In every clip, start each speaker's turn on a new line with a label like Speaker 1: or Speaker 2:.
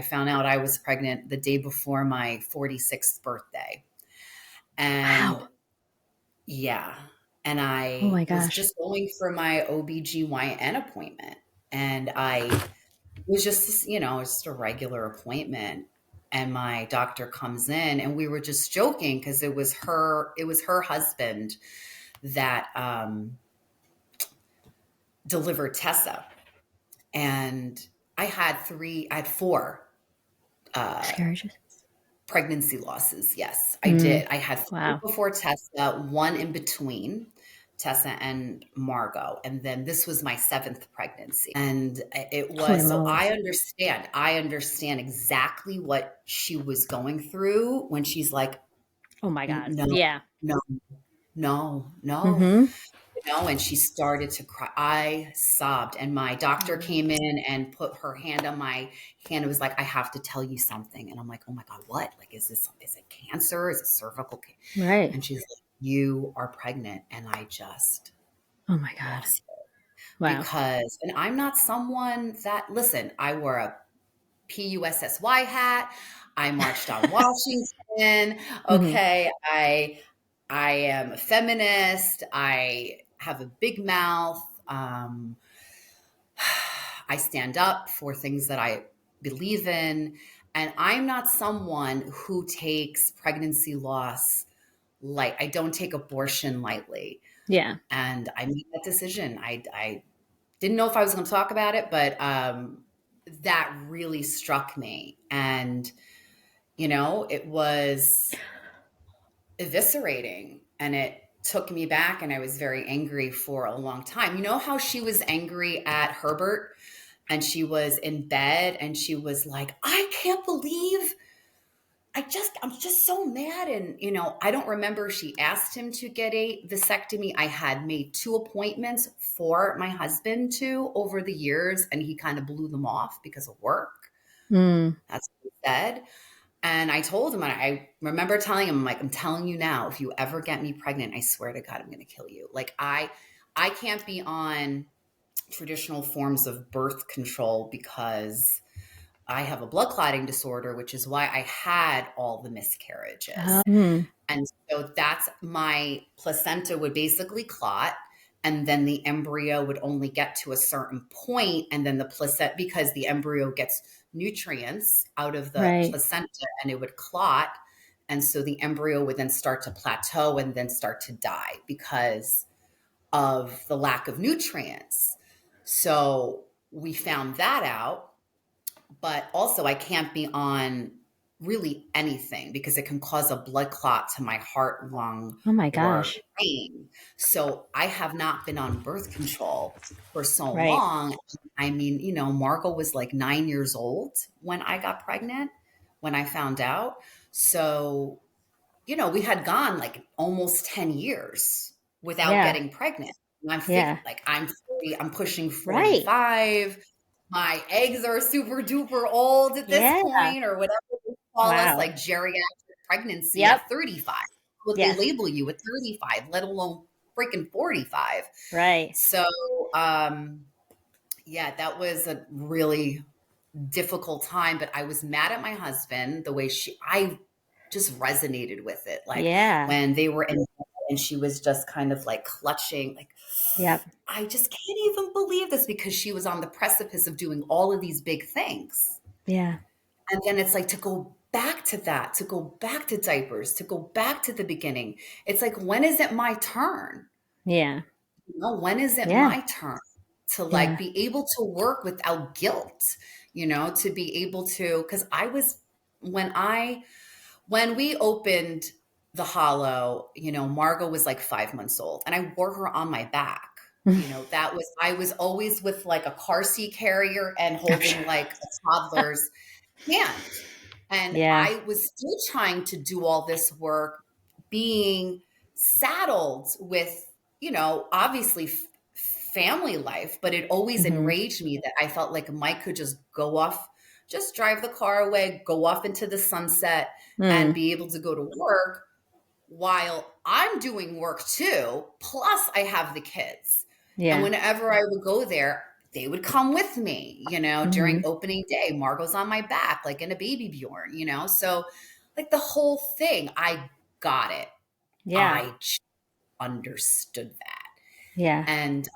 Speaker 1: found out I was pregnant the day before my 46th birthday. And
Speaker 2: Wow.
Speaker 1: yeah, and
Speaker 2: Oh
Speaker 1: I
Speaker 2: my
Speaker 1: was
Speaker 2: gosh.
Speaker 1: just going for my OBGYN appointment. And I was just, just a regular appointment. And my doctor comes in and we were just joking because it was her husband that delivered Tessa. And I had four
Speaker 2: Miscarriages.
Speaker 1: pregnancy losses. Yes, I
Speaker 2: Mm.
Speaker 1: did. I had three
Speaker 2: Wow.
Speaker 1: before Tessa, one in between Tessa and Margot. And then this was my seventh pregnancy. And it
Speaker 2: Holy
Speaker 1: was, so
Speaker 2: moly.
Speaker 1: I understand exactly what she was going through when she's like,
Speaker 2: Oh my God.
Speaker 1: no,
Speaker 2: Yeah.
Speaker 1: no, no, no.
Speaker 2: Mm-hmm.
Speaker 1: And she started to cry. I sobbed, and my doctor
Speaker 2: Mm.
Speaker 1: came in and put her hand on my hand. It was like, I have to tell you something. And I'm like, oh my God, what? Like, is it cancer? Is it cervical cancer?
Speaker 2: Right.
Speaker 1: And she's like, you are pregnant. And I just
Speaker 2: Oh my God.
Speaker 1: lost it
Speaker 2: Wow.
Speaker 1: and I'm not someone that, listen, I wore a PUSSY hat. I marched on Washington.
Speaker 2: Hmm.
Speaker 1: Okay. I am a feminist. I have a big mouth. I stand up for things that I believe in. And I'm not someone who takes pregnancy loss light. I don't take abortion lightly.
Speaker 2: Yeah.
Speaker 1: And I made that decision. I didn't know if I was going to talk about it, but that really struck me. And, it was eviscerating and it took me back, and I was very angry for a long time. You know how she was angry at Herbert and she was in bed and she was like, I can't believe I'm just so mad. And, I don't remember if she asked him to get a vasectomy. I had made two appointments for my husband to over the years, and he kind of blew them off because of work.
Speaker 2: Mm.
Speaker 1: That's what he said. And I told him, and I remember telling him, like, I'm telling you now, if you ever get me pregnant, I swear to God, I'm going to kill you. Like, I can't be on traditional forms of birth control because I have a blood clotting disorder, which is why I had all the miscarriages.
Speaker 2: Mm.
Speaker 1: And so that's my placenta would basically clot. And then the embryo would only get to a certain point, and then the placenta, because the embryo gets nutrients out of the
Speaker 2: Right.
Speaker 1: placenta, and it would clot. And so the embryo would then start to plateau and then start to die because of the lack of nutrients. So we found that out, but also I can't be on really anything because it can cause a blood clot to my heart, lung,
Speaker 2: Oh my
Speaker 1: or
Speaker 2: gosh.
Speaker 1: brain. So I have not been on birth control for so
Speaker 2: Right.
Speaker 1: long. I mean, Margot was like 9 years old when I got pregnant, when I found out. So, we had gone like almost 10 years without
Speaker 2: Yeah.
Speaker 1: getting pregnant. And I'm
Speaker 2: Yeah.
Speaker 1: like, I'm 40, I'm pushing
Speaker 2: Right.
Speaker 1: 45. My eggs are super duper old at this
Speaker 2: Yeah.
Speaker 1: point, or whatever they call us,
Speaker 2: Wow.
Speaker 1: like geriatric pregnancy
Speaker 2: Yep.
Speaker 1: at 35. What they
Speaker 2: Yes.
Speaker 1: label you at 35, let alone freaking 45.
Speaker 2: Right.
Speaker 1: So, um, yeah, that was a really difficult time, but I was mad at my husband the way I just resonated with it. Like
Speaker 2: Yeah.
Speaker 1: when they were in bed and she was just kind of like clutching, like,
Speaker 2: Yep.
Speaker 1: I just can't even believe this, because she was on the precipice of doing all of these big things.
Speaker 2: Yeah.
Speaker 1: And then it's like to go back to that, to go back to diapers, to go back to the beginning. It's like, when is it my turn?
Speaker 2: Yeah.
Speaker 1: When is it
Speaker 2: Yeah.
Speaker 1: my turn to like
Speaker 2: Yeah.
Speaker 1: be able to work without guilt, to be able to, because when we opened the hollow, Margot was like 5 months old and I wore her on my back. I was always with like a car seat carrier and
Speaker 2: I'm
Speaker 1: holding
Speaker 2: sure.
Speaker 1: like a toddler's hand. And
Speaker 2: Yeah.
Speaker 1: I was still trying to do all this work, being saddled with, obviously family life, but it always
Speaker 2: Hmm.
Speaker 1: enraged me that I felt like Mike could just go off, just drive the car away, go off into the sunset and
Speaker 2: Mm.
Speaker 1: be able to go to work while I'm doing work too. Plus I have the kids. And
Speaker 2: Yeah.
Speaker 1: whenever I would go there, they would come with me, during
Speaker 2: Mhm.
Speaker 1: opening day. Margot's on my back, like in a baby Bjorn. So, like the whole thing, I got it.
Speaker 2: Yeah.
Speaker 1: I understood that.
Speaker 2: Yeah.
Speaker 1: And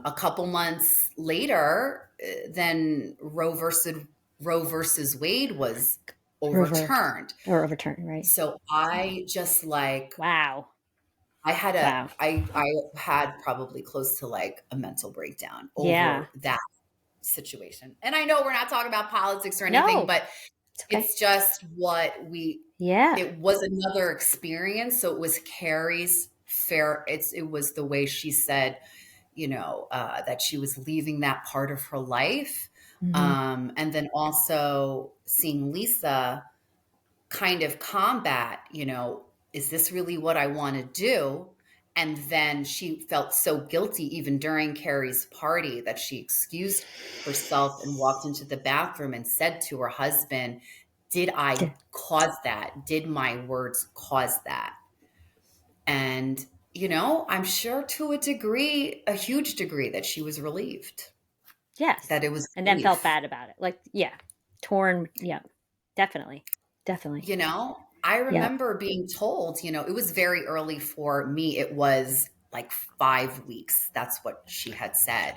Speaker 1: a couple months later, then Roe versus Wade was
Speaker 2: Reversed
Speaker 1: overturned.
Speaker 2: or overturned, right?
Speaker 1: So I just like
Speaker 2: Wow.
Speaker 1: I had a
Speaker 2: Wow.
Speaker 1: I had probably close to like a mental breakdown
Speaker 2: Yeah.
Speaker 1: over that situation. And I know we're not talking about politics or anything,
Speaker 2: No,
Speaker 1: but
Speaker 2: it's okay.
Speaker 1: it's just
Speaker 2: Yeah.
Speaker 1: it was another experience. So it was Carrie's fair. It was the way she said, that she was leaving that part of her life.
Speaker 2: Mhm.
Speaker 1: And then also seeing Lisa kind of combat, is this really what I want to do? And then she felt so guilty even during Carrie's party that she excused herself and walked into the bathroom and said to her husband, did I
Speaker 2: Yeah.
Speaker 1: cause that? Did my words cause that? And, I'm sure to a degree, a huge degree, that she was relieved,
Speaker 2: Yes.
Speaker 1: that it was
Speaker 2: And then felt
Speaker 1: grief.
Speaker 2: bad about it. Like, yeah. Torn. Yeah. Definitely. Definitely.
Speaker 1: I
Speaker 2: Yep.
Speaker 1: remember being told, it was very early for me. It was like 5 weeks. That's what she had said.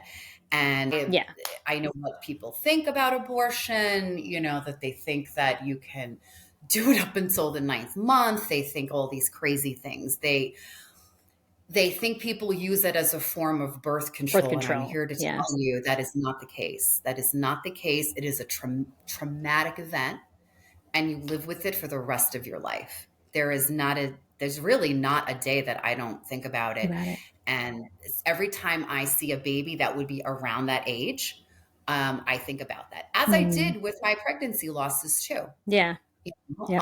Speaker 1: And
Speaker 2: Yeah.
Speaker 1: I know what people think about abortion, that they think that you can do it up until the ninth month. They think all these crazy things. They think people use it as a form of birth
Speaker 2: Birth
Speaker 1: control. And I'm
Speaker 2: control.
Speaker 1: here to
Speaker 2: Yeah.
Speaker 1: tell you that is not the case. That is not the case. It is a traumatic event, and you live with it for the rest of your life. There's really not a day that I don't think about
Speaker 2: Think
Speaker 1: it.
Speaker 2: about it.
Speaker 1: And every time I see a baby that would be around that age, I think about that, as I
Speaker 2: Mm.
Speaker 1: did with my pregnancy losses too.
Speaker 2: Yeah.
Speaker 1: You know,
Speaker 2: Yep.